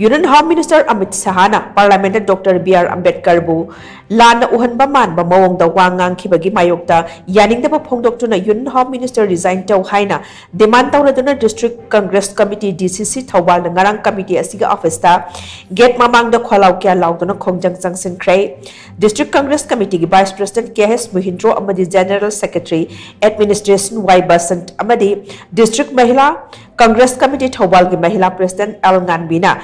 Union home minister Amit शाहना parliament doctor B R. Ambedkar बु लाना उहनबा मानबा मवोंगदा वा ngankhibagi mayokta yaningdaba phongdoktuna union home minister resign तौ हाइना डिमांड तौरदुना district Congress committee DCC Thoubal ngarang committee असिगा ऑफिस ता गेट मामांगदा खोलाव क्या लाउदुना खोंजंग चंगसिनख्रे डिस्ट्रिक्ट कांग्रेस कमिटी की वाइस प्रेसिडेंट KS मुहिंद्रो अमदी general secretary administration Y Basant अमदी district Mahila Congress committee Thoubal की महिला प्रेसिडेंट एल nganbina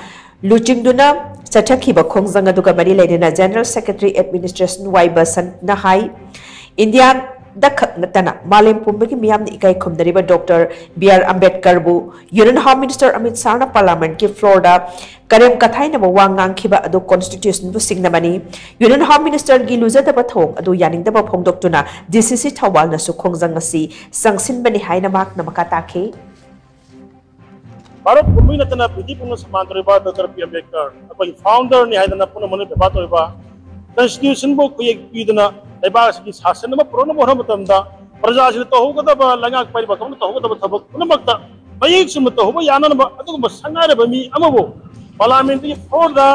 लुचिंगदुना चथखिबा खोंजंग अदुगा मरी लेना general secretary administration Y Basant नहाई इंडिया दखना मालेम पुंबगी मियाम इकाई खुमदरिबा डॉक्टर बी.आर. अंबेडकर बु union home minister Amit Shah parliament की फ्लोर दा करेम कथाई नब वांगांखिबा अदु कॉन्स्टिट्यूशन बु सिंगनमनी यूनियन होम मिनिस्टर गी लुजदबा थोंग अदु यानिंगदबा फोंगदोक्तुना DCC थौबाल नसु खोंजंग असि संगसिनबनी हाइना माक नमका ताखे भारत भूमि नतना पृथ्वी पुनः समांतरिबा डॉक्टर बी अंबेडकर अखोई फाउंडर नि हाइदना पुनः मन बेबा तोइबा कॉन्स्टिट्यूशन बो खुये पीदना लेबास की शासन में पुरन मोहर मतमदा प्रजा से तोहगदबा लंगा परिबा कम तोहगदबा थबक पुनमक्ता मयेक सुम तोहबा याननबा अदुगबा संगारबा मी अमबो पार्लियामेंट की फ्लोर दा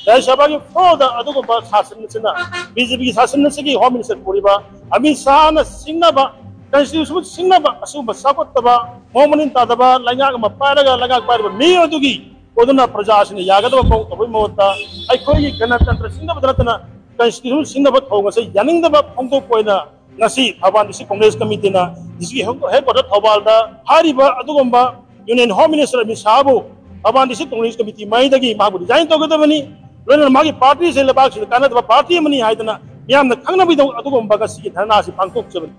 राज्यसभा की फ्लोर दा अदुगबा शासन सिना बीजेपी की शासन से की होम मिनिस्टर पुरिबा अमित शाह न सिंगनबा कॉन्स्टिट्यूशन सिंगनबा असुब सापतबा मोमनिन तादबा लंगा म पारगा लंगा पारबा मी अदुगी ओदना प्रजा से यागदबा पौ तबई मोता अखोई गणतंत्र सिंगनबा दरतना कॉन्स्टिट्यूशन सिंगनबा थौगसे यानिंगदबा फोंदो कोइना नसी थबान दिसी कांग्रेस कमिटी ना दिसी हेडक्वार्टर थौबाल दा हारिबा अदुगंबा union home minister Amit Shah बु थबान दिसी कांग्रेस कमिटी माइदगी माबु डिजाइन तोगदबनी लोन मागी पार्टी से लेबाक से कानदबा पार्टी मनी हाइदना यामना खंगनबि दो अदुगंबा गसी धरना से पांगथोक जबनी